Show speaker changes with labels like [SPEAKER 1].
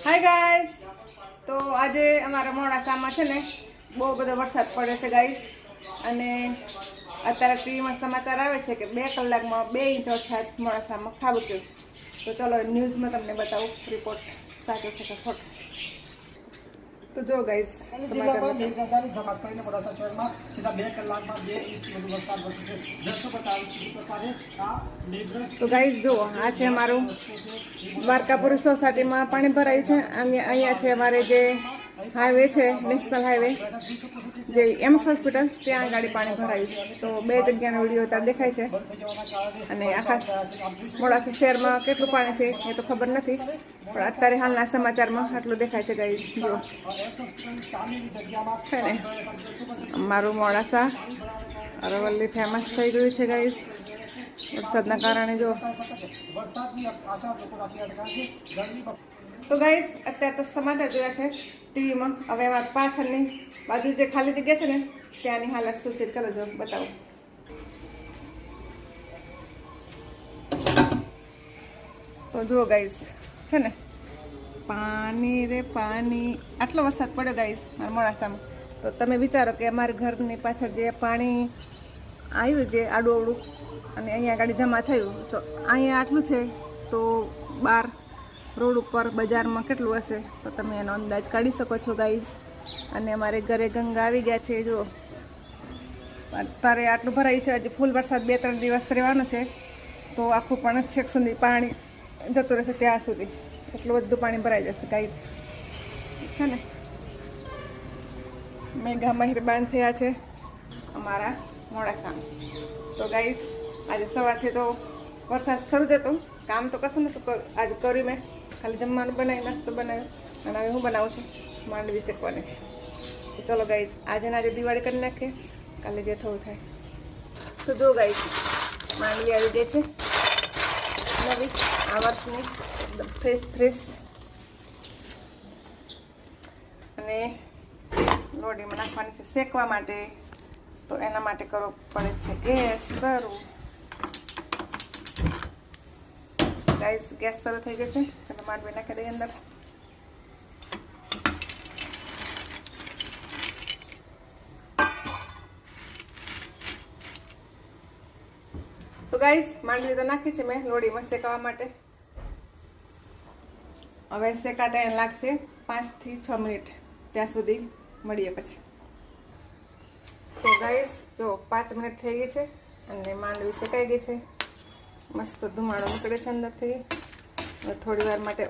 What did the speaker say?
[SPEAKER 1] Hi guys, તો આજે અમારા મોડાસામાં છે ને બહુ બધો વરસાદ પડે છે ગાઈસ. અને અત્યારે ટીવીમાં સમાચાર આવે છે કે 2 કલાકમાં 2 ઇંચ વરસાદ મોડાસામાં ખાબક્યો. તો ચલો ન્યૂઝમાં તમને બતાવું રિપોર્ટ સાચો છે કે ખોટો. તો જો ગાઈસ,
[SPEAKER 2] જિલ્લામાં મેઘરાજાની ખાસ કરીને મોડાસા શહેરમાં સીધા 2 કલાકમાં 2 ઇંચથી વધુ વરસાદ વરસ્યો છે. દ્રશ્ય બતાવી છે પ્રકારે આ મેઘરાજ.
[SPEAKER 1] તો ગાઈસ જો આ છે અમારું દ્વારકાપુરી સોસાયટીમાં પાણી ભરાયું છે. અહીંયા છે અમારે જે હાઈવે છે, નેશનલ હાઈવે જે એમ્સ હોસ્પિટલ, ત્યાં ગાડી પાણી ભરાયું છે. તો 2 જગ્યાનો વિડીયો ત્યાં દેખાય છે. અને આખા મોડાસા શહેરમાં કેટલું પાણી છે એ તો ખબર નથી, પણ અત્યારે હાલના સમાચારમાં આટલું દેખાય છે ગાઈસ. જો છે ને મારું મોડાસા અરવલ્લી ફેમસ થઈ ગયું છે ગાઈસ વરસાદના કારણે. જો તો ગાઈસ, અત્યારે તો સમાચાર જોયા છે ટીવીમાં. હવે એમાં પાછળની બાજુ જે ખાલી જગ્યા છે ને ત્યાંની હાલત શું છે ચલો જો બતાવો. તો જુઓ ગાઈસ, છે ને પાણી રે પાણી, આટલો વરસાદ પડ્યો ગાઈસ મારા મોડાસામાં. તો તમે વિચારો કે અમારા ઘરની પાછળ જે પાણી આવ્યું છે આડું અવડું અને અહીંયા ગાડી જમા થયું, તો અહીંયા આટલું છે તો બહાર રોડ ઉપર બજારમાં કેટલું હશે તો તમે એનો અંદાજ કાઢી શકો છો ગાઈસ. અને અમારે ઘરે ગંગા આવી ગયા છે. જો અત્યારે આટલું ભરાયું છે, હજી ફૂલ વરસાદ 2-3 દિવસ રહેવાનો છે તો આખું પણ છેક સુધી પાણી જતું રહેશે, ત્યાં સુધી એટલું બધું પાણી ભરાઈ જશે ગાઈસ, છે ને. મેઘા મહેરબાન થયા છે અમારા મોડાસામાં. તો ગાઈસ, આજે સવારથી તો વરસાદ શરૂ જ હતો, કામ તો કશું નહોતું આજે કર્યું. મેં ખાલી જમવાનું બનાવી, નાસ્તો બનાવ્યો, અને હવે હું બનાવું છું માંડવી શેકવાની છે. તો ચલો ગાઈસ, આજે દિવાળી કરી નાખીએ, કાલે જે થવું થાય. તો જો ગાઈસ, માંડવી આવી ગઈ છે નવી આ વર્ષની, એકદમ ફ્રેશ. અને લોડીમાં નાખવાની છે શેકવા માટે. તો એના માટે કરવો પડે છે ગેસ શરૂ. ગાઈસ, ગેસ શરૂ થઈ ગયો છે. ચાલો માંડવી નાખી દઈએ અંદર. તો ગાઈસ, માંડવી તો નાખી છે મેં લોડીમાં શેકવા માટે. હવે શેકાતા એને લાગશે 5 થી 6 મિનિટ, ત્યાં સુધી મળીએ પછી. તો ગાઈસ જો 5 મિનિટ થઈ ગઈ છે અને માંડવી શેકાઈ ગઈ છે. મસ્ત ધુમાડો નીકળે છે અંદરથી. થોડી વાર માટે